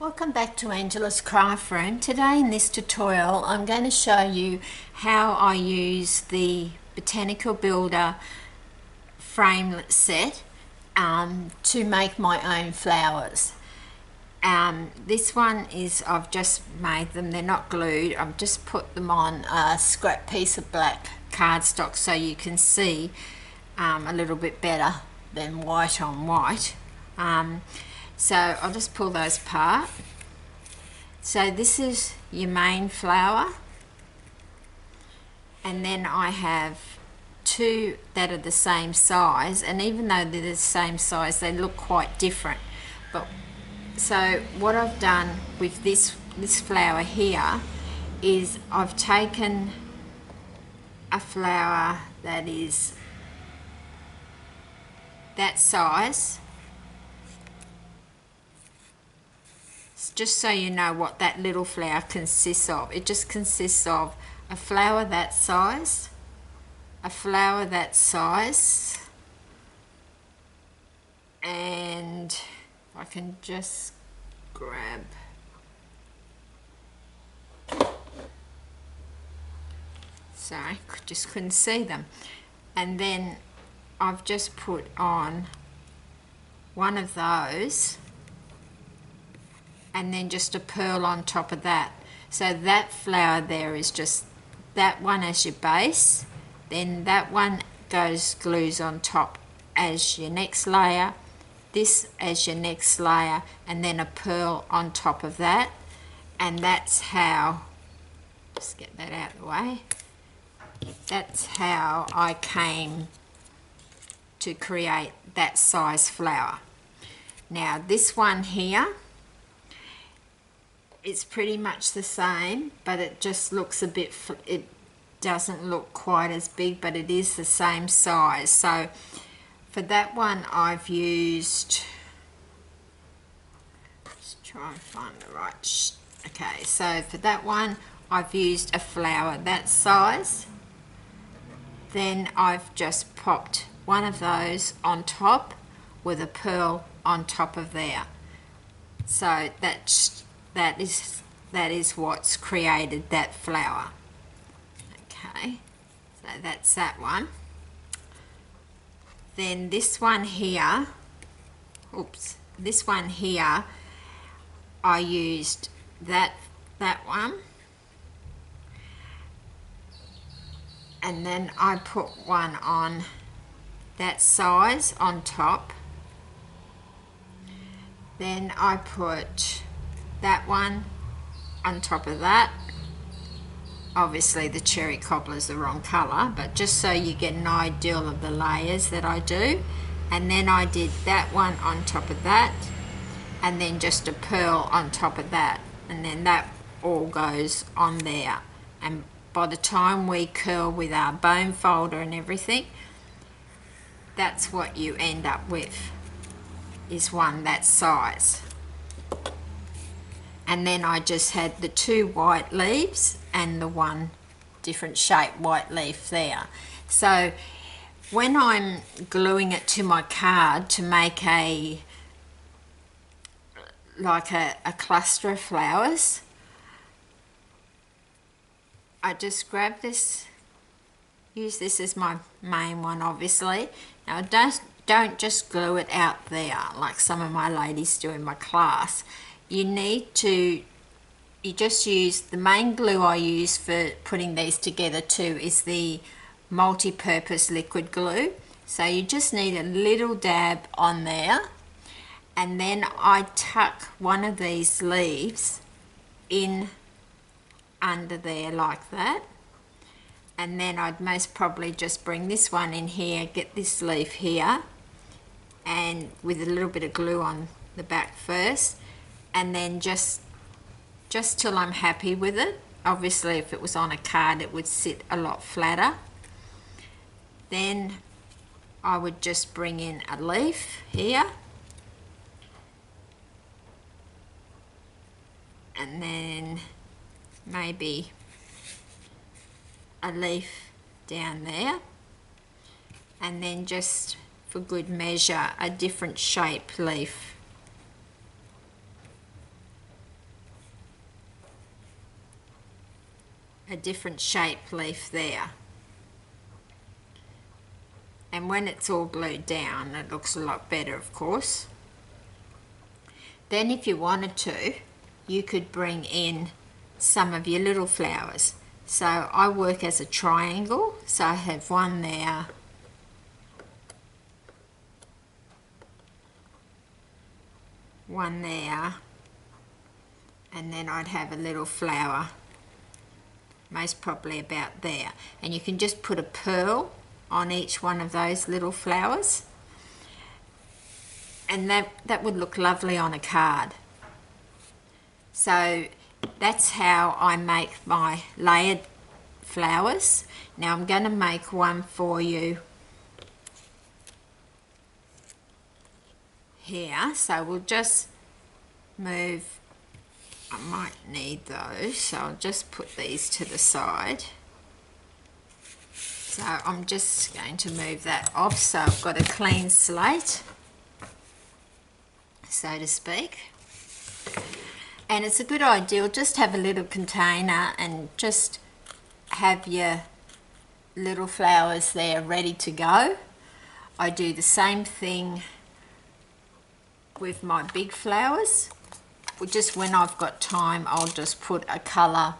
Welcome back to Angela's Craft Room. Today in this tutorial I'm going to show you how I use the Botanical Builder Framelits Set to make my own flowers. This one is, I've just made them, they're not glued, I've just put them on a scrap piece of black cardstock so you can see a little bit better than white on white. So I'll just pull those apart. So this is your main flower, and then I have two that are the same size, and even though they're the same size they look quite different. But so what I've done with this flower here is I've taken a flower that is that size, just so you know what that little flower consists of. It just consists of a flower that size, a flower that size, and I can just grab, sorry, just couldn't see them, and then I've just put on one of those and then just a pearl on top of that. So that flower there is just that one as your base, then that one glues on top as your next layer, this as your next layer, and then a pearl on top of that. And that's how, just get that out of the way, that's how I came to create that size flower. Now this one here, it's pretty much the same, but it just looks a bit, it doesn't look quite as big, but it is the same size. So for that one I've used, let's try and find the right, okay, so for that one I've used a flower that size, then I've just popped one of those on top with a pearl on top of there. So that is what's created that flower. Okay, so that's that one. Then this one here, oops, this one here, I used that one, and then I put one on that size on top. Then I put that one on top of that. Obviously the cherry cobbler is the wrong colour, but just so you get an idea of the layers that I do. And then I did that one on top of that, and then just a pearl on top of that, and then that all goes on there. And by the time we curl with our bone folder and everything, that's what you end up with, is one that size. And then I just had the two white leaves and the one different shaped white leaf there. So when I'm gluing it to my card to make a cluster of flowers, I just grab this, use this as my main one obviously. Now don't just glue it out there like some of my ladies do in my class. You just use the main glue I use for putting these together too is the multi-purpose liquid glue. So you just need a little dab on there, and then I tuck one of these leaves in under there like that, and then I'd most probably just bring this one in here, get this leaf here, and with a little bit of glue on the back first, and then just till I'm happy with it. Obviously if it was on a card it would sit a lot flatter. Then I would just bring in a leaf here, and then maybe a leaf down there, and then just for good measure a different shaped leaf a different shape leaf there. And when it's all glued down, it looks a lot better, of course. Then if you wanted to, you could bring in some of your little flowers. So I work as a triangle, so I have one there, one there, and then I'd have a little flower, most probably about there. And you can just put a pearl on each one of those little flowers, and that would look lovely on a card. So that's how I make my layered flowers. Now I'm going to make one for you here, so we'll just move, I might need those, so I'll just put these to the side. So I'm just going to move that off so I've got a clean slate, so to speak. And it's a good idea, just have a little container and just have your little flowers there ready to go. I do the same thing with my big flowers. Just when I've got time, I'll just put a colour,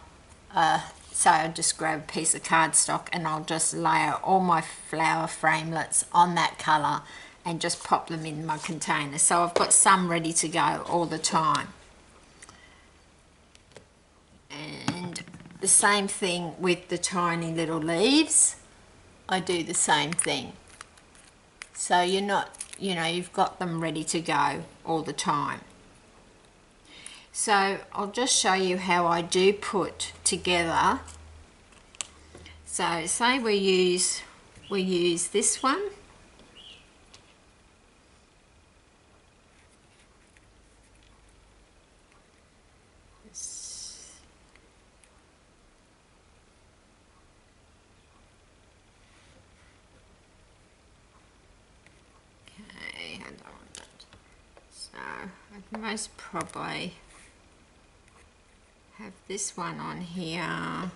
so I'll just grab a piece of cardstock and I'll just layer all my flower framelits on that colour and just pop them in my container. So I've got some ready to go all the time. And the same thing with the tiny little leaves. I do the same thing. So you're not, you know, you've got them ready to go all the time. So I'll just show you how I do put together. So say we use this one. Okay, I don't want that. So I'd most probably have this one on here.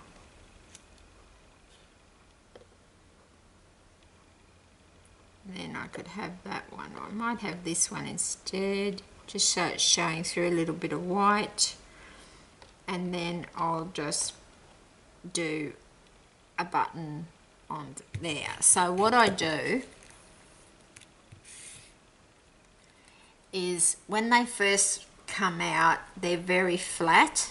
Then I could have that one. I might have this one instead, just so it's showing through a little bit of white. And then I'll just do a button on there. So what I do is when they first come out, they're very flat.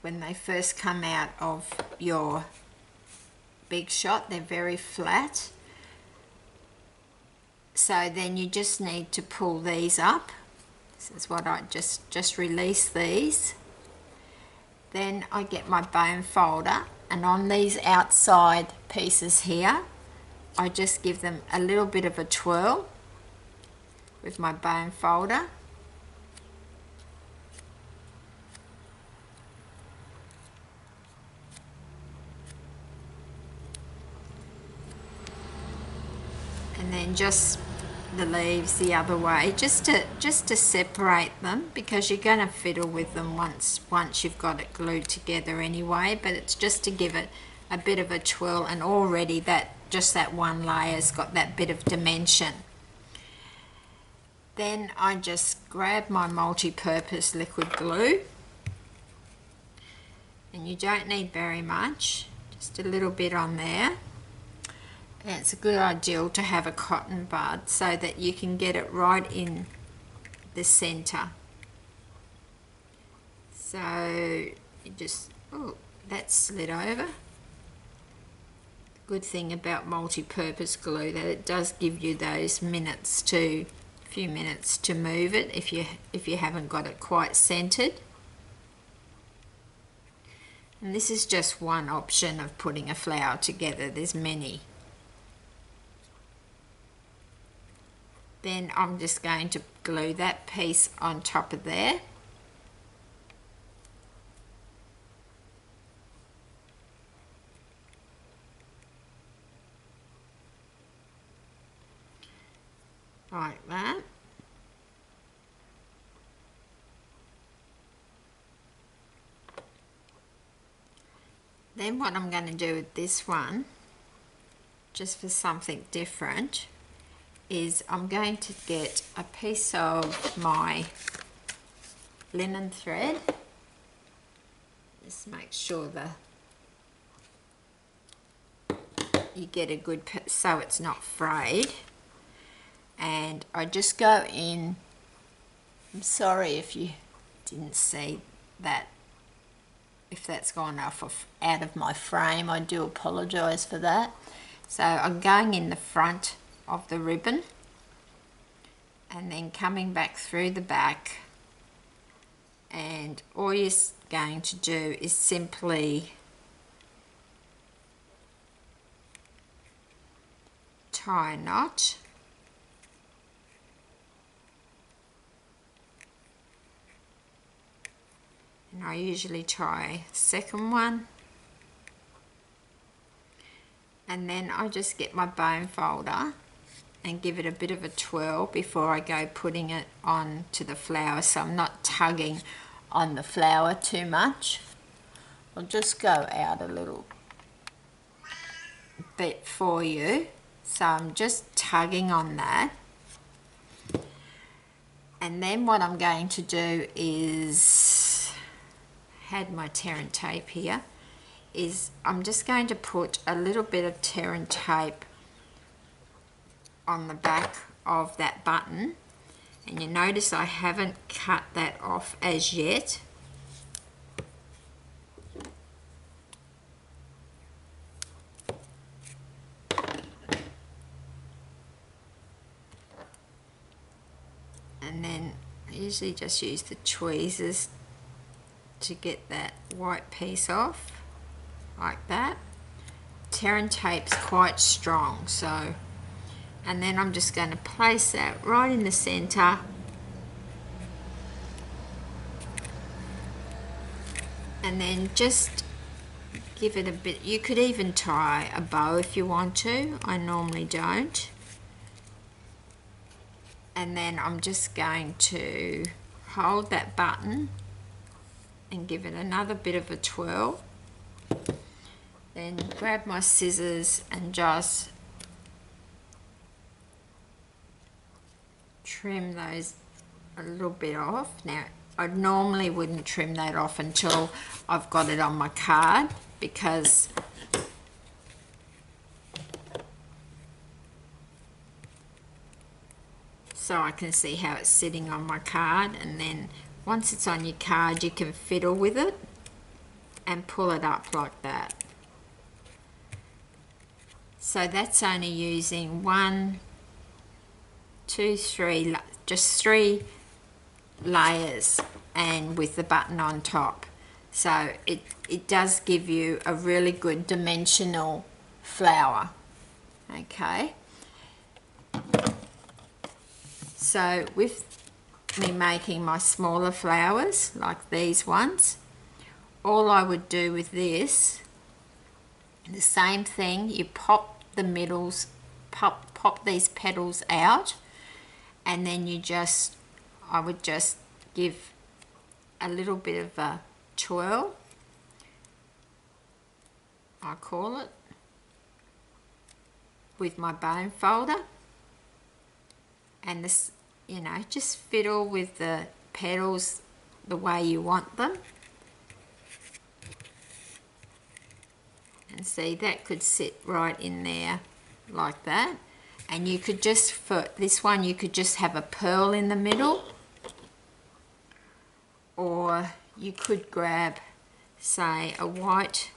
When they first come out of your big shot, they're very flat. So then you just need to pull these up. This is what I just release these. Then I get my bone folder, and on these outside pieces here, I just give them a little bit of a twirl with my bone folder. And then just the leaves the other way, just to separate them, because you're going to fiddle with them once you've got it glued together anyway, but it's just to give it a bit of a twirl, and already just that one layer's got that bit of dimension. Then I just grab my multi-purpose liquid glue, and you don't need very much, just a little bit on there. And it's a good idea to have a cotton bud so that you can get it right in the centre. So you just, oh, that's slid over. Good thing about multi-purpose glue, that it does give you those few minutes to move it if you haven't got it quite centered. And this is just one option of putting a flower together. There's many. Then I'm just going to glue that piece on top of there. Like that. Then what I'm going to do with this one, just for something different, is I'm going to get a piece of my linen thread. Just make sure you get a good, so it's not frayed. And I just go in, I'm sorry if you didn't see that, if that's gone off out of my frame, I do apologise for that. So I'm going in the front of the ribbon and then coming back through the back, and all you're going to do is simply tie a knot. And I usually tie a second one, and then I just get my bone folder and give it a bit of a twirl before I go putting it on to the flower, so I'm not tugging on the flower too much. I'll just go out a little bit for you, so I'm just tugging on that. And then what I'm going to do is, had my tear and tape here, is I'm just going to put a little bit of tear and tape on the back of that button, and you notice I haven't cut that off as yet. And then I usually just use the tweezers to get that white piece off, like that. Tear and tape's quite strong, so, and then I'm just going to place that right in the centre, and then just give it a bit. You could even tie a bow if you want to, I normally don't. And then I'm just going to hold that button and give it another bit of a twirl. Then grab my scissors and just trim those a little bit off. Now, I normally wouldn't trim that off until I've got it on my card, because so I can see how it's sitting on my card, and then once it's on your card you can fiddle with it and pull it up like that. So that's only using 1, 2, 3, just 3 layers, and with the button on top. So it does give you a really good dimensional flower. Okay. So with me making my smaller flowers, like these ones, all I would do with this, the same thing, you pop the middles, pop these petals out, and then you just, I would just give a little bit of a twirl, I call it, with my bone folder, and this, you know, just fiddle with the petals the way you want them. And see, that could sit right in there like that. And you could just, for this one, you could just have a pearl in the middle, or you could grab, say, a white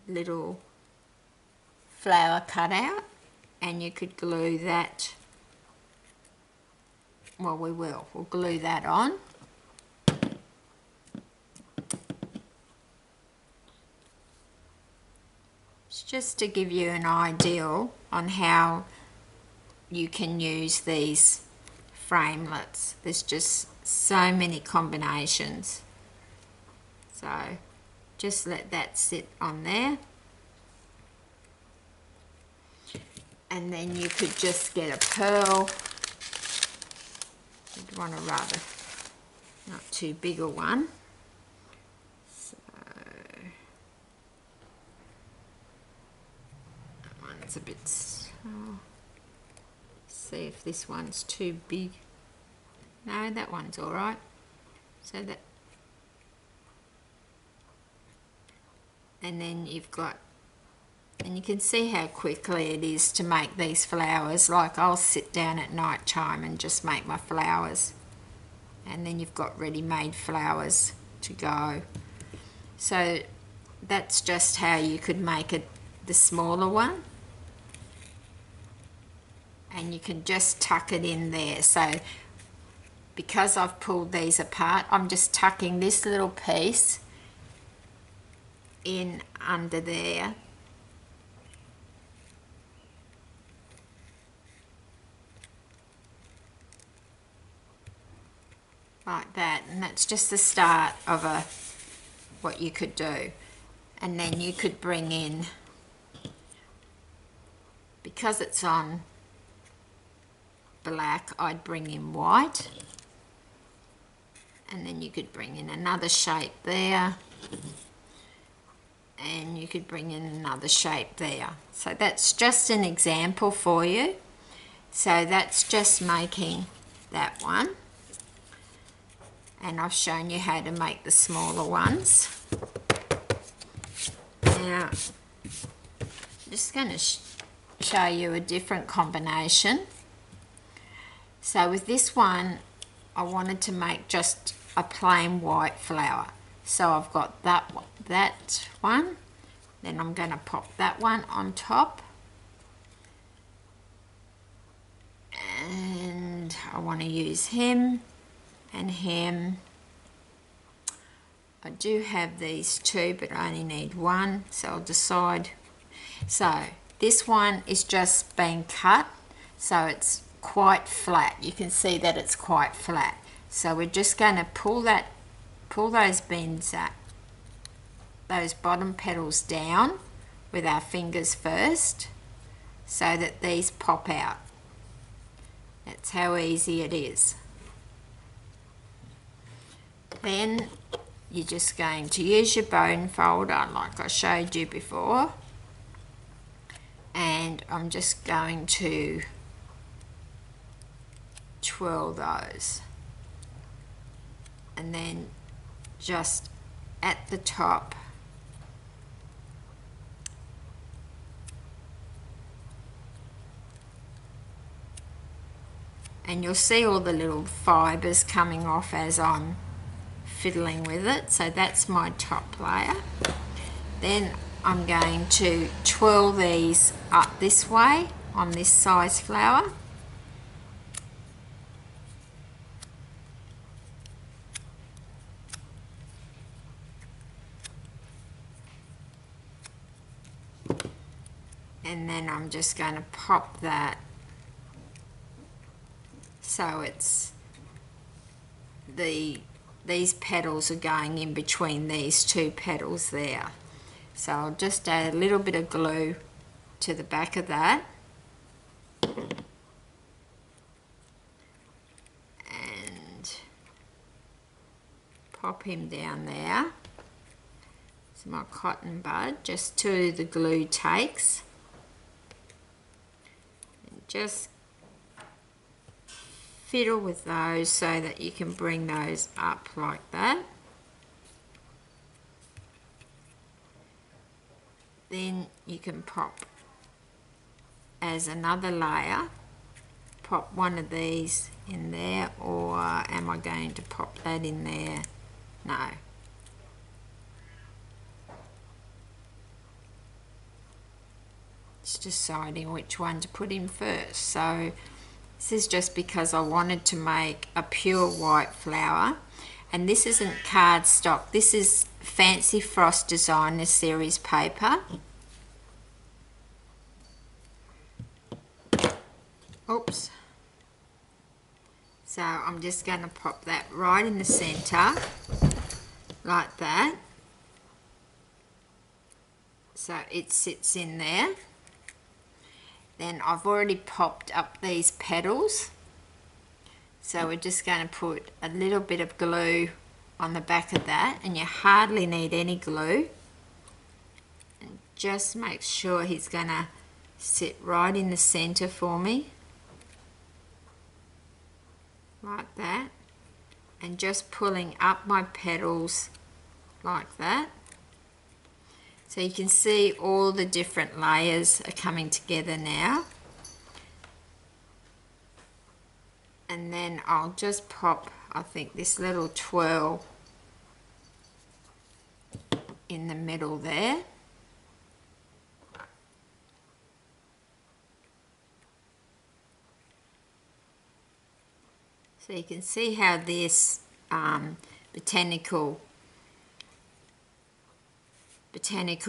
little flower cutout, and you could glue that, well, we'll glue that on. It's just to give you an idea on how you can use these framelits. There's just so many combinations. So just let that sit on there. And then you could just get a pearl. You'd want a rather not too big a one. So that's a bit, see if this one's too big. No, that one's all right. So that, and then you've got, and you can see how quickly it is to make these flowers. Like I'll sit down at night time and just make my flowers, and then you've got ready-made flowers to go. So that's just how you could make it, the smaller one, and you can just tuck it in there. So because I've pulled these apart, I'm just tucking this little piece in under there, like that, and that's just the start of what you could do. And then you could bring in, because it's on black, I'd bring in white, and then you could bring in another shape there, and you could bring in another shape there. So that's just an example for you. So that's just making that one, and I've shown you how to make the smaller ones. Now I'm just going to show you a different combination. So with this one, I wanted to make just a plain white flower. So I've got that one, then I'm going to pop that one on top, and I want to use him and him. I do have these two, but I only need one, so I'll decide. So this one is just being cut, so it's quite flat. You can see that it's quite flat. So we're just going to pull those bends up, those bottom petals down with our fingers first, so that these pop out. That's how easy it is. Then you're just going to use your bone folder like I showed you before, and I'm just going to twirl those, and then just at the top and you'll see all the little fibres coming off as I'm fiddling with it. So that's my top layer. Then I'm going to twirl these up this way on this size flower, and then I'm just going to pop that so it's these petals are going in between these two petals there. So I'll just add a little bit of glue to the back of that, and pop him down there. It's my cotton bud, just till the glue takes, and just fiddle with those so that you can bring those up like that. Then you can pop as another layer, pop one of these in there, or am I going to pop that in there? No. It's deciding which one to put in first. So this is just because I wanted to make a pure white flower, and this isn't cardstock, this is Fancy Frost Designer Series paper. Oops. So I'm just going to pop that right in the centre, like that. So it sits in there. Then I've already popped up these petals, so we're just going to put a little bit of glue on the back of that, and you hardly need any glue, and just make sure he's going to sit right in the center for me, like that, and just pulling up my petals like that. So you can see all the different layers are coming together now. And then I'll just pop, I think, this little twirl in the middle there. So you can see how this Botanical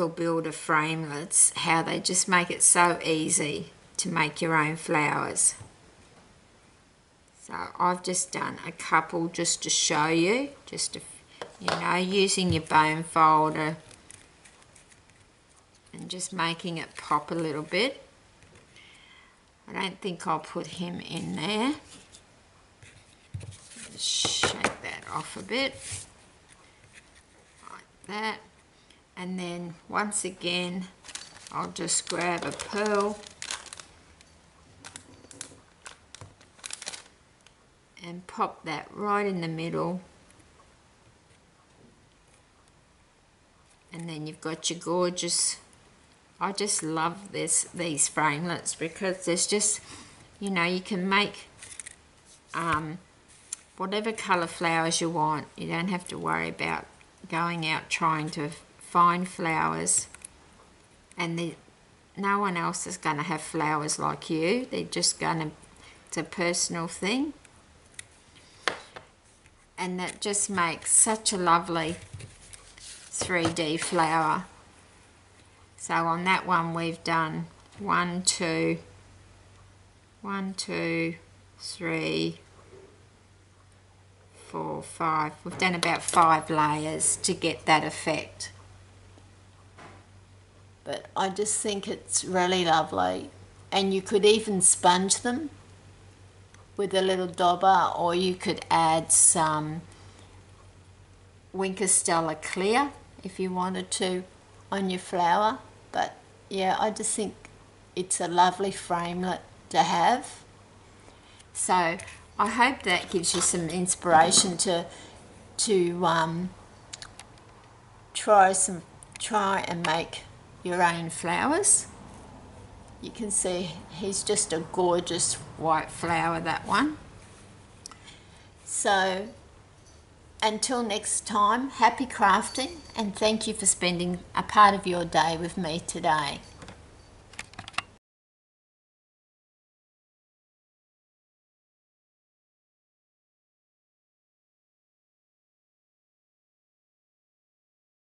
Builder Framelits, how they just make it so easy to make your own flowers. So I've just done a couple just to show you, just to, you know, using your bone folder and just making it pop a little bit. I don't think I'll put him in there. Just shake that off a bit, like that. And then once again, I'll just grab a pearl and pop that right in the middle, and then you've got your gorgeous, I just love these framelits because there's just, you know, you can make whatever colour flowers you want. You don't have to worry about going out trying to find flowers, and no one else is going to have flowers like you. They're just going to, it's a personal thing. And that just makes such a lovely 3D flower. So on that one we've done 1, 2, 3, 4, 5. We've done about 5 layers to get that effect. But I just think it's really lovely. And you could even sponge them with a little dauber, or you could add some Winkestella Clear if you wanted to on your flower. But yeah, I just think it's a lovely framelit to have. So I hope that gives you some inspiration to try and make your own flowers. You can see he's just a gorgeous white flower, that one. So until next time, happy crafting, and thank you for spending a part of your day with me today.